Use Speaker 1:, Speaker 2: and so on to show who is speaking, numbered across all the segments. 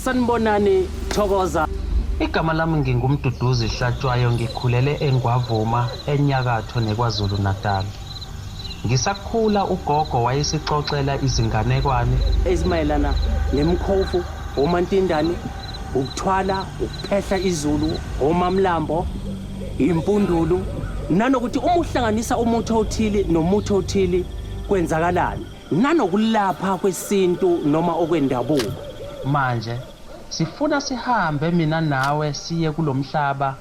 Speaker 1: Sanibonani Thokoza.
Speaker 2: Igama lami ngingumduduzi Hlatshwayo ngikhulele eNgwavuma eNyakatho neKwaZulu Natal. Ngisakhula ugogo wayesixoxela izinganekwane
Speaker 1: ezimayelana nemkhofu, omantindane, ukuthwala, ukuphehla izulu, omamlambo, impundulu, nanokuthi uma uhlanganisa umuthi othile nomuthi othile kwenzakalani, nanokulapha kwesintu noma okwendabuko.
Speaker 2: Manje sifuna sihambe mina nawe siye kulomhlaba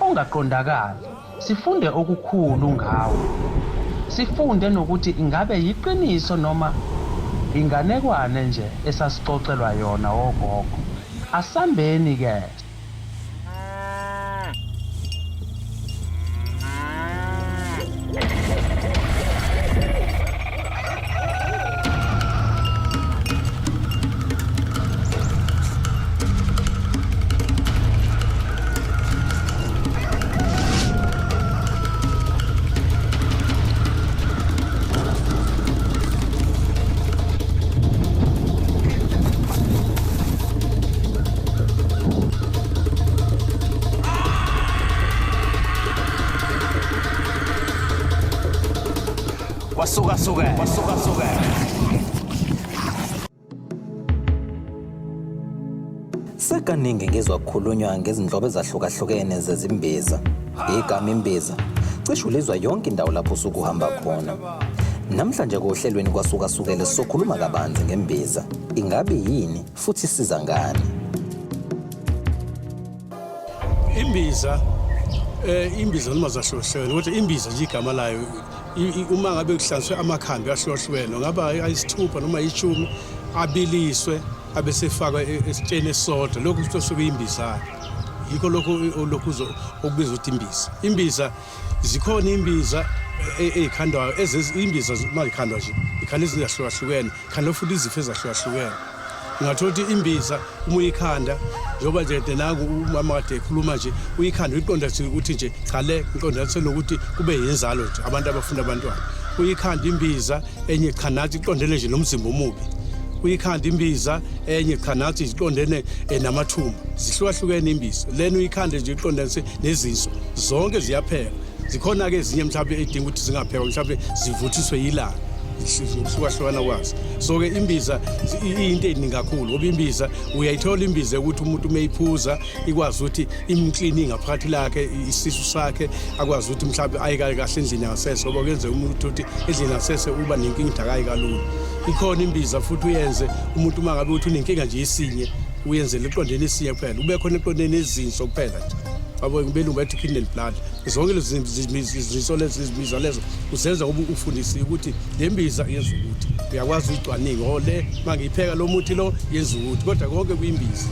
Speaker 2: ongaqondakali. Sifunde okukhulu ngawo. Sifunde nokuthi ingabe yiqiniso noma inganekwane nje esasixoxelwa yona ogogo. Asambeni ke.
Speaker 3: Kwasukasukela.
Speaker 4: Sekaningi ngizwa kukhulunywa ngezinhlobo ezahlukahlukene zezimbiza. Igama imbiza cishe ulizwa yonke indawo lapho usuku uhamba khona. Namhlanje kohlelweni Kwasukasukela sokhuluma kabanzi ngembiza. Ingabe yini futhi isiza ngani?
Speaker 5: Imbiza noma zahlukahlukene kodwa imbiza nje igama layo uma ngabe kuhlanganiswe amakhambi ahlukahlukene ngaba ayisithupha noma ayishumi abiliswe abesefakwa esitsheni esodwa lokhu kusuke imbiza yikho lokho okubizwa ukuthi imbiza. Imbiza zikhona imbiza ezikhandwayo imbiza mazikhandwa nje ikhanda ezahlukahlukene khanda futhi izifo ezahlukahlukene. Ngathola ukuthi imbiza uma uyikhanda njengoba nje naku umama kade ekhuluma nje uyikhanda uyiqonda ukuthi nje cha le iqonda senokuthi kube yenzalo nje abantu abafuna abantwana. Uyikhanda imbiza enye khanathi iqondene nje nomzimba omubi. Uyikhanda imbiza enye khanathi iqondene namathumba. Zihlukahlukene imbiza. Lena uyikhanda nje iqondene nezinso zonke ziyaphela. Zikhona ke ezinye mhlawumbe edinga ukuthi zingaphekwa mhlawumbe zivuthiswe yilanga. Ukuhlukana kwazo. So ke imbiza into eningi kakhulu ngoba imbiza uyayithola imbiza ukuthi umuntu umeyiphuza ikwazi ukuthi imcleaning ngaphakathi lakhe isisu sakhe akwazi ukuthi mhlawumbe ayikahle kahle endlini ngasese ngoba kwenze umuntu ukuthi endlini ngasese uba nenkinga idakayi kalula. Ikhona imbiza futhi uyenze umuntu uma ngabe uthi unenkinga nje isinye uyenze leqondene isinye kuphela ube khona eqondene ezinso kuphela nje. Abo ngibelungu bathi kidney and blood zonke lezi zinso lezi lezo usenza ngoba ufundisi ukuthi lembiza yenza ukuthi uyakwazi uyicwaninga le mangiyipheka lo muthi lo yenza ukuthi kodwa konke kuyimbiza.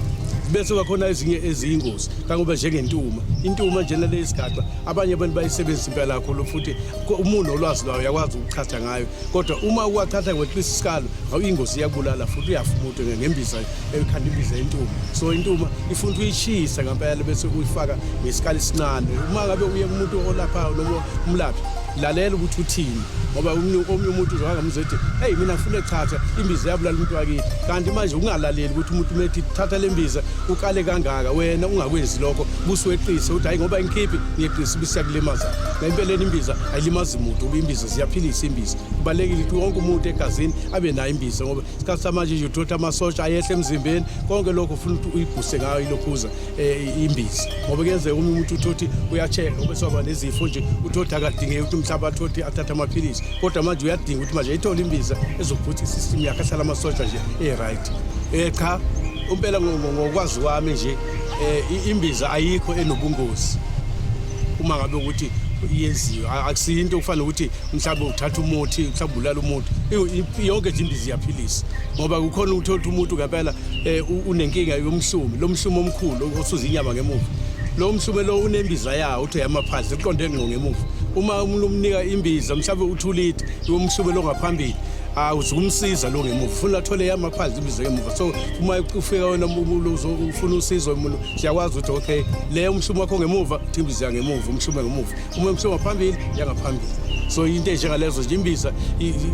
Speaker 5: Bese kwakhona ezinye eziyingozi kangoba njengentuma intuma njena lesigaba abanye abantu bayisebenzisa impela kakhulu futhi umuntu olwazi lwayo uyakwazi ukuchatha ngayo kodwa uma uwathatha ngokwisikalo awuyingozi iyabulala futhi uyafumuta ngembiza ekhanda imbiza yentuma. So intuma ifuna uyishisa ngempela bese uyifaka ngesikali sinane uma ngabe uye kumuntu olapha noma umlaphi lalela ukuthi uthini ngoba omnye umuntu uzokangamzethi hey mina ngifuna echatha imbiza yabulala umuntu wakithi kanti manje ungalaleli ukuthi umuntu umethi thatha lembiza ukale kangaka wena ungakwenzi lokho busuweqise uthi hayi ngoba inkhiphi ngiyeqisa bisiyakulimaza ngempeleni imbiza ayilimazi umuntu uba imbiza ziyaphilisa imbiza kubalekile ukuthi wonke umuntu egazini abe nayo imbiza ngoba isikhathi samanje nje uthatha amasosha ayehle emzimbeni konke lokho ufuna ukuthi uyibhuse ngayo ilokhuza imbiza ngoba kuyenzeka umuntu uthi uyacheka ngoba soba nezifo nje uthi akadingeki ukuthi umhlaba athi athatha amaphilisi kodwa manje uyadinga ukuthi manje ayithola imbiza ezokuthi isystem yakhe ahlala amasosha nje right. Cha umpela ngokwazi kwami nje imbiza ayikho enobungozi uma ngabe ukuthi iyenziwe akusinto kufanele ukuthi mhlawumbe uthatha umuthi mhlawumbe ulala umuntu yonke nje imbiza iyaphilisa ngoba kukhona ukuthola umuntu ngempela unenkinga yomhlumo lo mhlumo omkhulu osuza inyama ngemuva lo mhlume lo unembiza yawo uthi yamaphansi iqonde ngqo ngemuva uma umuntu umnika imbiza mhlawumbe uthulite yomhlume lo ngaphambili uzokumsiza lo ngemuva ufuna athole yamaphansi imbiza ngemuva so uma ufika wena ufuna usizo umuntu siyakwazi ukuthi okay le umhlumo wakho ngemuva imbiza ngemuva umhlume ngemuva uma umhlume ngaphambili yangaphambili so into enjengalezo nje imbiza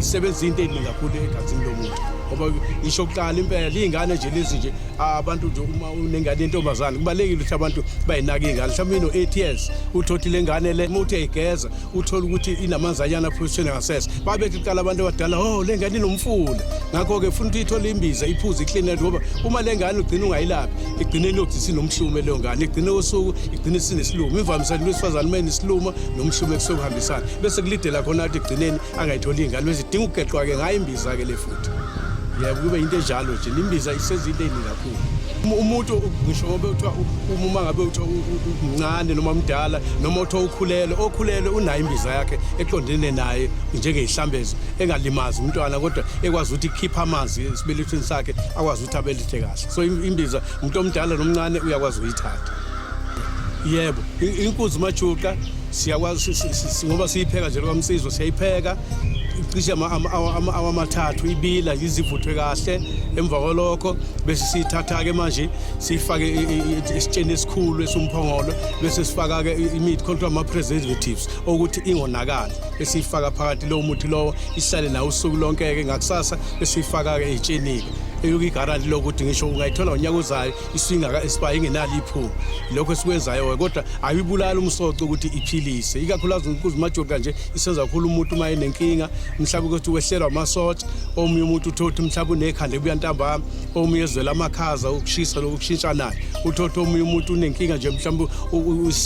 Speaker 5: isebenza into eningi kakhulu egazini lomuntu. ngoba ngisho kuqala impela izingane nje lezi nje abantu nje uma unengane yentombazane kubalekile ukuthi abantu bayinaka ingane mhlawumbe ino 8 years uthothi lengane le umuntu uyayigeza uthola ukuthi inamanzanyana phusweni ngasese babethi kuqala abantu abadala oh lengane inomfula ngakho ke futhi ithola imbiza iphuze iclean ngoba uma lengane ugcina ungayilaphi igcine inokuzisa nomhlume leyo ngane igcine usuku igcine sinesiluma imvamisa lwesifazane manje isiluma nomhlume kusokuhambisana bese kulidela khona athi igcineni angayitholi ingane bese idinga ugeqwa ke ngayo imbiza ke le futhi yebo kube into enjalo nje imbiza isezinteni kakhulu umuntu ngisho ngoba uthiwa uma ngabe uthiwa umncane noma umdala noma uthiwa okhulelwe unayo imbiza yakhe eqondene naye njengehlambezo engalimazi umntwana kodwa ekwazi ukuthi ikhipha amanzi esibelethweni sakhe akwazi ukuthi abelethe kahle so imbiza umuntu omdala nomncane uyakwazi ukuyithatha yebo inkunzi majuqa siyakwazi ngoba siyipheka nje kwamsizwe siyayipheka cishe amathathu ibila izivuthwe kahle emva kwalokho bese siyithatha ke manje sifake isitsheni esikhulu esumphongolo bese sifaka ke imithi konke ama preservatives ukuthi ingonakali bese sifaka phakathi lo muthi lo isale nawo usuku lonke ke ngakusasa bese sifaka ke etshenike eyokuyigaranti lokuthi ngisho ungayithola unyaka ozayo isingaka expire ingenali iphunga lokho esikwenzayo kodwa ayibulala umsoco ukuthi iphilise ikakhulukazi inkunzi majuqa nje isenza kakhulu umuntu uma enenkinga mhlawumbe ukuthi wehlelwa amasotsha omunye umuntu uthothi mhlawumbe unekhanda ebuya ntambama omunye ezwela amakhaza ukushisa lokushintsha naye uthothi omunye umuntu unenkinga nje mhlawumbe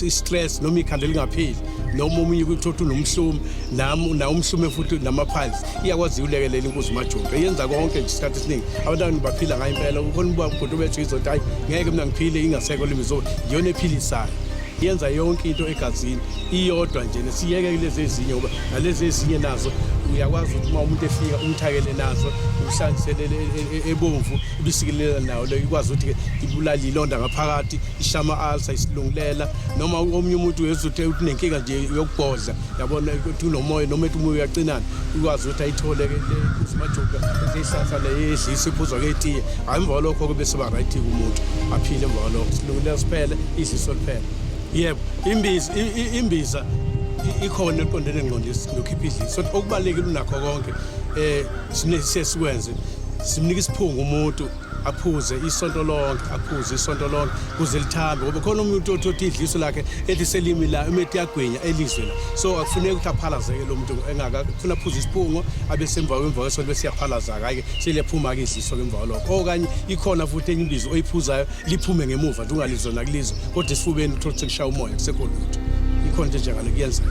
Speaker 5: i-stress noma ikhanda lingapheli noma omunye uthothi unomhlume na umhlume futhi nama-piles iyakwazi ulekelela inkunzi majuqa yenza konke nje isikhathi esiningi abantu baphila ngayo impela ukhona ubabhuti bethu izothi hayi ngeke mina ngiphile ingasekho lemizo yona ephilisayo yenza yonke into egazini iyodwa nje nesiyeke lezi ezinye ngoba nalezi ezinye nazo uyakwazi ukuthi uma umuntu efika umthakele nazo umhlangiselele ebomvu ibisikilela nawo le ikwazi ukuthi ibulala ilonda ngaphakathi ishama ulcer isilungulela noma omunye umuntu uyezothi unenkinga nje yokubhodla yabona ukuthi unomoya noma ethi umoya uyacinana ukwazi ukuthi ayithole ke le majuqa ezihlahla le yehlisa iphuzwa ke itiye emva lokho kube seba right kumuntu aphile emva lokho silungulela siphele idliso liphele yebo imbiza ikhona eqondene engqondisi lokhipha idliso okubalekile unakho konke sinesikwenze simnika isiphungu umuntu aphuze isonto lonke kuze lithambe ngoba khona umuntu othothi idliso lakhe ethi selimi la emethi yagwinya elizwe la so akufuneka ukuthi aphalazeke lo muntu engakafuna aphuze isiphungo abesemva kwesonto bese yaphalaza ke seliyaphuma ke idliso ke emva lokho okanye ikhona futhi enye imbizo oyiphuzayo liphume ngemuva ungalizona kulizwe kodwa esifubeni uthothi sekushaya umoya kusekho lutho ikhona nje njalo kuyenza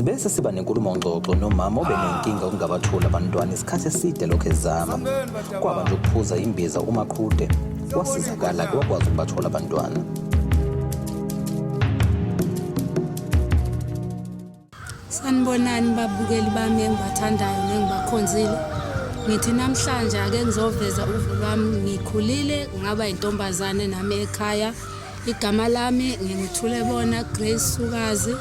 Speaker 4: Sibese siba nenkulumo ngxoxo nomama obenenkinga ukungabathula abantwana isikhathi eside lokho ezama kwaba nje ukuphuza imbiza umaqhude wasizakala kwakwazi ukubathola abantwana.
Speaker 3: Sanibonani babukeli bami engibathandayo nengibakhonzile. Ngithi namhlanje ake ngizoveza uvo lwami ngikhulile ngaba intombazane nami ekhaya. Igama lami ngithule bona Grace Sukazi.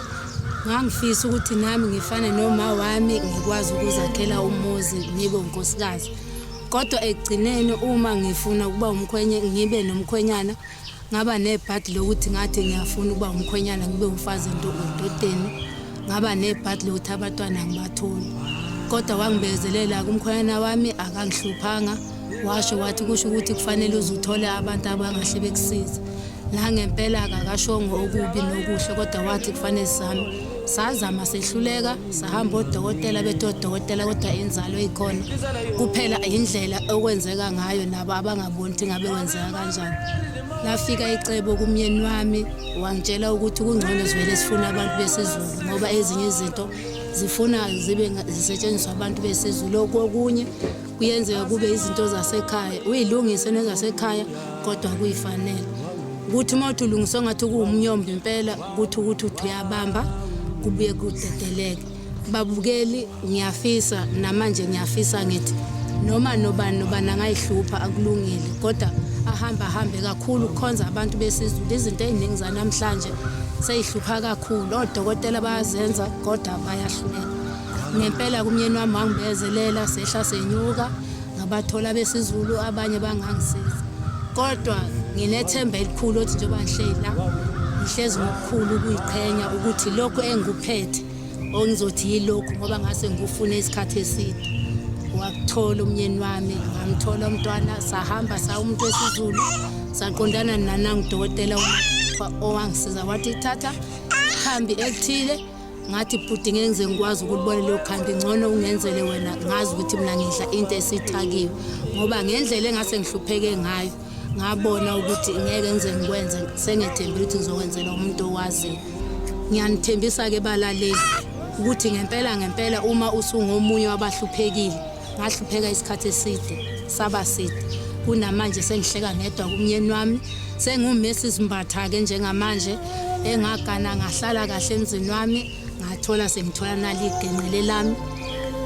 Speaker 3: Ngangifisa ukuthi nami ngifane noma wami ngikwazi ukuzakhela umuzi ngibe unkosikazi. Kodwa ekugcineni uma ngifuna ukuba umkhwenye ngibe nomkhwenyana ngaba nebhadi lokuthi ngathi ngiyafuna ukuba umkhwenyana ngibe umfazi endodeni. Ngaba nebhadi lokuthi abantwana ngibathole. Kodwa wangibekezelela kumkhwenyana wami akangihluphanga washo wathi kusho ukuthi kufanele uzuthole abantu abangahle bekusiza. La ngempela akakashongo okubi nokuhle kodwa wathi kufanele sazama sehluleka sahamba odokotela betodokotela kodwa inzalo ikhona kuphela indlela okwenzeka ngayo nabo abangaboni ukuthi ngabe kwenzeka kanjani. Lafika icebo kumyeni wami wangitshela ukuthi kungcono sivele sifuna abantu besizulu ngoba ezinye izinto zifuna zibe zisetshenziswa abantu besizulu okunye kuyenzeka kube izinto zasekhaya uyilungise nezasekhaya kodwa kuyifanele ukuthi mawuthi ulungiswa ngathi kuwumnyombo impela ukuthi uyabamba kubuye kudedeleke. Babukeli ngiyafisa namanje ngiyafisa ngithi noma nobani angayihlupha akulungile kodwa ahambe kakhulu kukhonza abantu besizulu. Izinto eziningi zanamhlanje seyihlupha kakhulu odokotela bayazenza kodwa bayahluleka. Ngempela kumyeni wami wangibekezelela sehla senyuka ngabathola besizulu abanye bangangisiza. Kodwa nginethemba elikhulu ukuthi njengoba ngihleli la ngihlezi ngokukhulu ukuyiqhenya ukuthi lokho engikuphethe ongizothi yilokho ngoba ngase ngikufune isikhathi eside. Wakuthola umnyeni wami, ngamthola umntwana, sahamba sa umuntu wesiZulu, saqondana nanangudokotela owangisiza wathi thatha ikhambi elithile. Ngathi bhuti ngeke ngize ngikwazi ukulibona leyo khambi, ngcono ungenzele wena, ngazi ukuthi mina ngidla into esithakiwe ngoba ngendlela engase ngihlupheke ngayo ngabona ukuthi ngeke ngize ngikwenze, sengethemba ukuthi ngizokwenzela umuntu owaziyo. Ngiyanithembisa ke balaleli ukuthi ngempela uma usungomunye wabahluphekile, ngahlupheka isikhathi eside saba side, kunamanje sengihleka ngedwa kumnyeni wami, sengumesi Mbatha ke njengamanje engagana ngahlala kahle emzini wami, ngathola sengithola naligenqele lami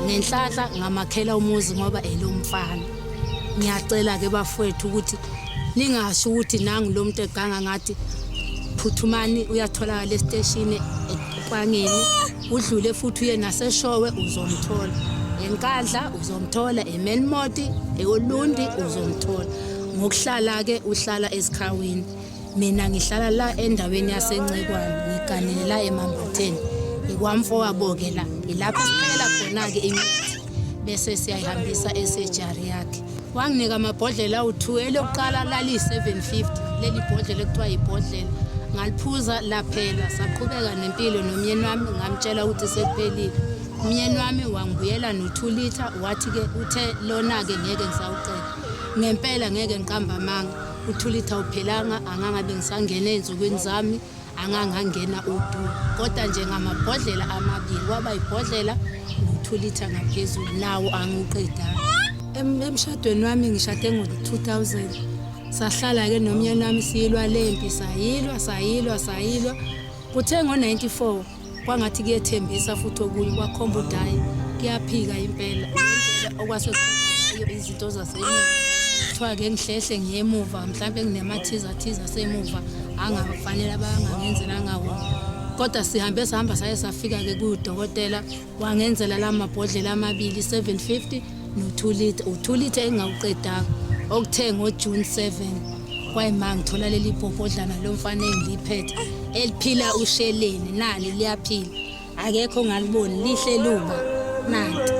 Speaker 3: ngenhlahla ngamakhela umuzi ngoba elomfana. Ngiyacela ke bafowethu ukuthi ningasho ukuthi nangu lo muntu eganga ngathi phuthumani uyatholakala estation ePangeni, udlule futhi uye naseshowe uzomthola, eNkandla uzomthola, eMenmoti, eOlundi uzomthola. Ngokuhlala ke uhlala esikhaweni, mina ngihlala la endaweni yaseNcikwane, ngiganele la eMambatheni, ikwamfowabo ke la ilapha siphela khona ke imithi bese siyayihambisa esejari yakhe. Wanginika amabhodlela awu2, elokuqala lali 750, leli bhodlela ekuthiwa ibhodlela ngaliphuza laphela. Saqhubeka nempilo nomyeni wami, ngamtshela ukuthi sekuphelile. Umyeni wami wangibuyela no2 liter, wathi ke uthe lona ke ngeke ngisawucela, ngempela ngeke ngiqamba amanga, u2 liter uphelanga, angangabe ngisangena ezinsukwini zami, angangangena u2, kodwa nje ngamabhodlela amabili kwaba ibhodlela no2 liter ngaphezulu, nawo angiqedanga. Emshadweni wami ngishade ngo2000, sahlala ke nomyeni wami siyilwa lempi, sayilwa kuthe ngo94 kwangathi kuyethembisa futhi okunye kwakhomba udayi kuyaphika impela okwasekuyo izinto zasemuva. Kuthiwa ke ngihlehle ngiyemuva, mhlawumbe nginemathiza semuva angafanele abangangenzela ngawo, kodwa sahamba saye safika ke kudokotela wangenzela la mabhodlela amabili 750 no2 liter, u2 liter engawuqedanga, okuthe ngoJune 7 kwayima ngithola leli bhodlana lomfana engiliphethe eliphila usheleni, nali liyaphila, akekho ngaliboni, lihle luba nanti.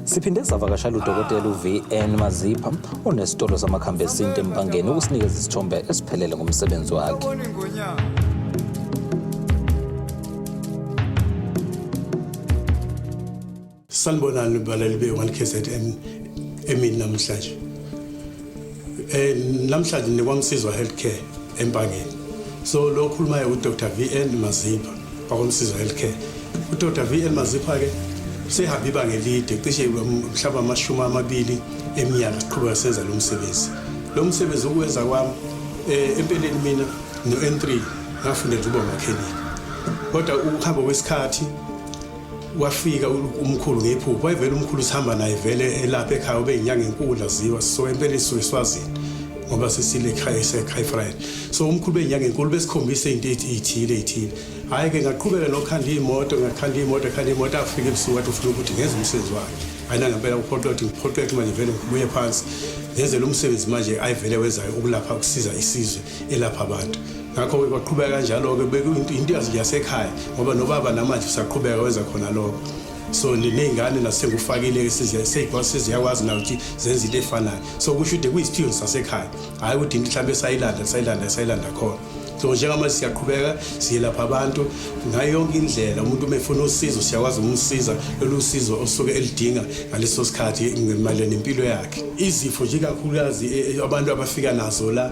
Speaker 4: Siphinde savakashela udokotela uVN Mazipa onesitolo samakhambi esintu eMpangeni ukusinikeza isithombe esiphelele ngomsebenzi wakhe.
Speaker 5: Sanibonani balali be1KZN emini namhlanje. Namhlanje nikwamsizwa healthcare eMpangeni. So lo khulumayo uDr VN Mazipa bakwamsizwa healthcare. uDr VN Mazipa ke sehambe ibanga elide cishe mhlaba amashumi amabili eminyaka siqhubeka senza lo msebenzi. Lo msebenzi ukwenza kwami empeleni mina no-N3 ngafundela ukuba umakhenika. Kodwa ukuhamba kwesikhathi wafika umkhulu ngephupho, wayevela umkhulu sihamba naye vele elapha ekhaya ube inyanga enkulu aziwa, so empeleni siSwazini ngoba sesile ekhaya eseKhaifride. So umkhulu beyinyanga enkulu besikhombisa into ethile. Hayi ke ngaqhubeka nokukhanda imoto afike ebusuku wathi ufuna ukuthi ngenze umsebenzi wakhe. Ayina ngempela uphoqothi manje vele ngibuye phansi ngenze lo msebenzi manje ayivele wenzayo ukulapha ukusiza isizwe elapha abantu. Ngakho kwaqhubeka kanjalo ke into yasekhaya ngoba nobaba namanje usaqhubeka wenza khona lokho. So ninengane nasengufakile seziyakwazi na ukuthi zenze into efanayo. So kusho ukuthi kuyisiphiwo sasekhaya, hayi ukuthi mhlambe sayilanda khona. so njengamanje siyaqhubeka siyelapha abantu ngayo yonke indlela umuntu umefuna usizo siyakwazi ukumsiza lolu sizo osuke elidinga ngaleso sikhathi ngemali nempilo yakhe izifo nje kakhulukazi abantu abafika nazo la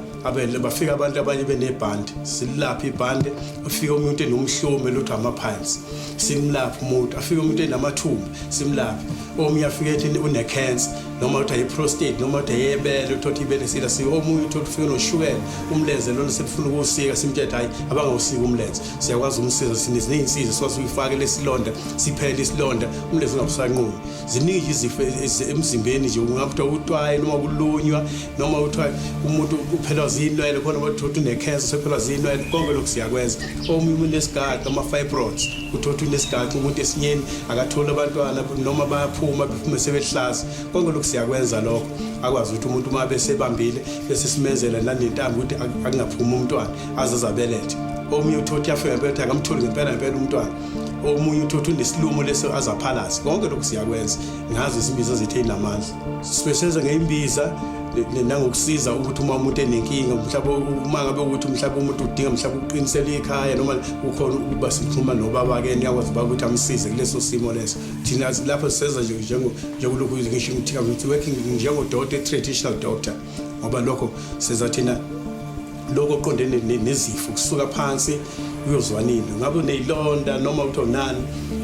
Speaker 5: bafika abantu abanye benebhandi silapha ibhande afika umuntu enomhlume lothu amaphansi simlapha umuntu afika umuntu enamathumbu simlapha omunye afika ethi une cancer noma uthi ayi prostate noma uthi ayebele uthothi ibele sila omunye uthothi ufika noshukela umlenze lona selifuna ukusika simthethe hayi abangawusika umlenze siyakwazi umsiza sinezinsiza sikwazi ukufaka lesilonda siphele isilonda umlenze ungabusanquni ziningi izifo emzimbeni nje ungakuthiwa utwaye noma kulunywa noma uthiwa umuntu uphelwa zinwele khona bathothi une cancer sephelwa zinwele konke lokhu siyakwenza omunye unesigaba ama fibroids uthothi unesigaba umuntu esinyeni akathola abantwana noma bayaphuma sebehlaza konke lokhu siyakwenza lokho akwazi ukuthi umuntu uma besebambile bese simenzela nanentambo ukuthi akungaphuma umntwana azazabelethe omunye uthothi afika ngempela akamtholi ngempela umntwana omunye uthothi unesilumo leso azaphalaza konke lokhu siyakwenza ngazi isimbiza zethe inamandla sibesenza ngeimbiza nangokusiza ukuthi uma umuntu enenkinga mhlawumbe uma ngabe ukuthi mhlawumbe umuntu udinga mhlawumbe uqinisela ikhaya noma ukhona ukuba sikhuluma nobaba ke niyakwazi ukuthi amsize kuleso simo leso thina lapho sisenza njengokulokhu ngisho ukuthi working njengodokotela traditional doctor ngoba lokho senza thina lokho oqondene nezifo kusuka phansi uyozwanini ngabe uneyilonda noma uthi onani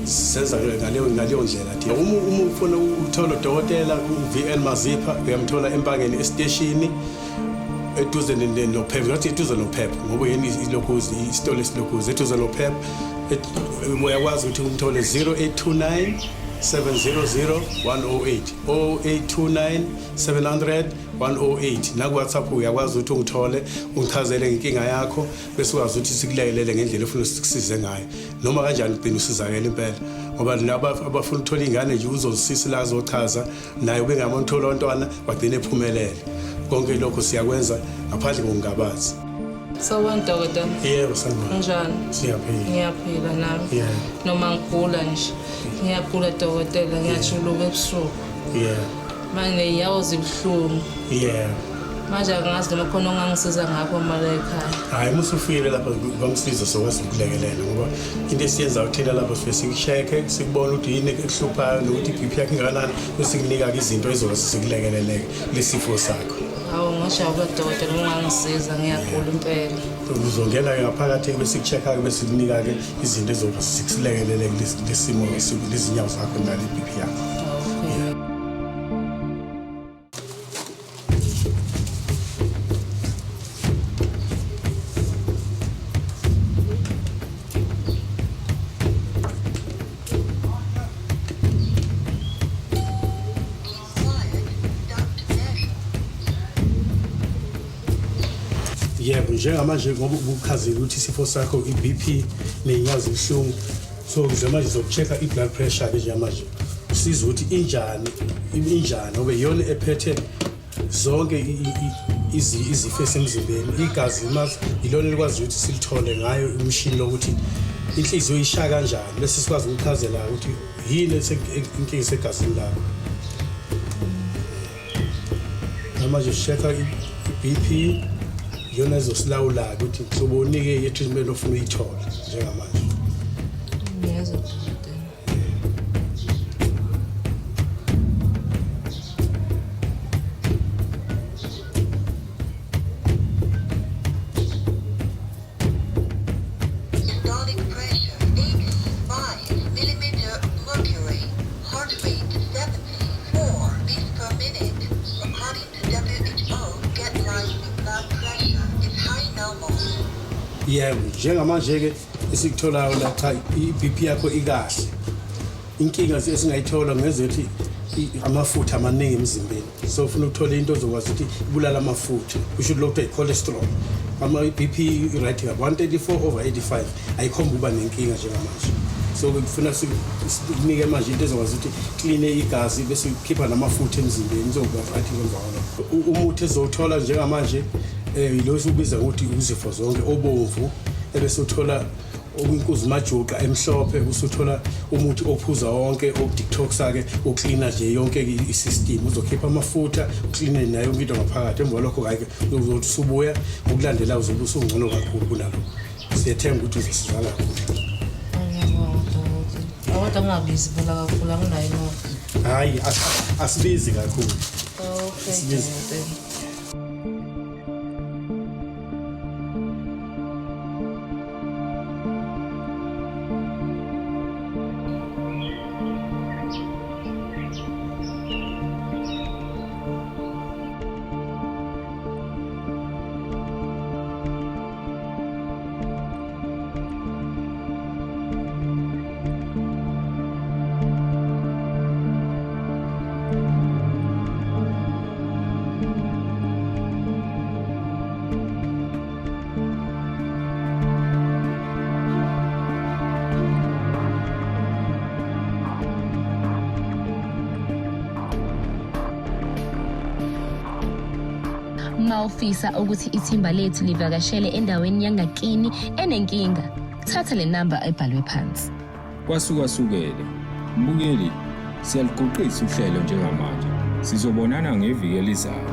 Speaker 5: senza ngaleyo ndlela thina uma ufuna ukuthola udokotela uVL Mazipa uyamthola empangeni estation eduze noPep ngathi eduze noPep ngoba yena ilokhuzi isitolo esilokhuzi eduze noPep uyakwazi ukuthi umthole 0829 700 108 0829 700 108 naku WhatsApp uyakwazi ukuthi ungithole ungichazele inkinga yakho bese ukwazi ukuthi sikulekelele ngendlela ofuna ukusize ngayo noma kanjani ubhini usizakela impela ngoba laba abafuna ukuthola ingane nje uzosisi la azochaza naye bengamthola ontwana bagcine ephumelele konke lokho siyakwenza ngaphandle kokungabazi.
Speaker 6: Sawubona dokotela.
Speaker 5: Yebo sanibona.
Speaker 6: Njani?
Speaker 5: Siyaphila.
Speaker 6: Ngiyaphila nami.
Speaker 5: Yeah.
Speaker 6: Noma ngigula nje. Ngiyagula dokotela ngiyajuluka ebusuku.
Speaker 5: Yeah.
Speaker 6: Manje iyawo zibuhlungu.
Speaker 5: Yeah.
Speaker 6: Manje angazi noma khona ongangisiza ngakho mali ekhaya.
Speaker 5: Hayi musufile lapha bamsiza sokwazi ukulekelela ngoba into esiyenza uthina lapha sife sikusheke sikubona ukuthi yini ekuhluphayo nokuthi iBP yakhe inganani bese kunika izinto ezoba sikulekeleleke lesifo sakho.
Speaker 6: Hawu ngashaya dokotela ungangisiza ngiyagula impela.
Speaker 5: Uzongena ngaphakathi bese sikuchecka bese kunika ke izinto ezoba sikulekeleleke lesimo lezinyawo zakho ngale iBP yakho. Yebo njengamanje ngoba ukukhazela ukuthi isifo sakho iBP nenyawo zibuhlungu so manje sokuchecka iblood pressure ke njengamanje usiza ukuthi injani ngoba iyona ephethe zonke izifo esemzimbeni igazi mazi ilona likwazi ukuthi silithole ngayo imshini lokuthi inhliziyo ishaya kanjani bese sikwazi ukukhazela ukuthi yini inkinga segazini lakho manje checka iBP yona ezosilawula ukuthi sobonike i-treatment ofuna uyithola njengamanje.
Speaker 6: Yes.
Speaker 7: Systolic pressure 85 millimeter mercury, heart rate 74 beats per minute. According to WHO guidelines, blood pressure is high normal.
Speaker 5: Yebo njengamanje ke esikutholayo lapha iBP yakho ikahle. Inkinga esingayithola ngezothi amafutha amaningi emzimbeni. So ufuna ukuthola into ozokwazi ukuthi ibulala amafutha. Usho lokho cholesterol. Ama iBP right 134/85 ayikhomba uba nenkinga njengamanje. So kufuna sikunike manje into ezokwazi ukuthi clean igazi bese ukhipha namafutha emzimbeni uzokwazi athi kwenza umuthi ezothola njengamanje yilo ubiza ukuthi uzifo zonke obomvu ebese uthola okuyinkuzi majuqa emhlophe usuthola umuthi ophuza wonke okudetoxa-ke uklina nje yonke i-system uzokhipha amafutha ukline nayo yonke into ngaphakathi emva kwalokho kake uzothi usubuya ukulandela uzobe usungcono kakhulu kunalokho siyethemba ukuthi uzosizwa kakhulu.
Speaker 6: Kodwa ngingabizi phela kakhulu anginayo imali.
Speaker 5: Hhayi asibizi kakhulu.
Speaker 6: Okay.
Speaker 5: Asibizi.
Speaker 8: Mawufisa ukuthi ithimba lethu livakashele endaweni yangakini enenkinga, thatha le number ebhalwe phansi.
Speaker 9: Kwasukasukela. Mbukeli, siyaligoqisa uhlelo njengamanje. Sizobonana ngeviki elizayo.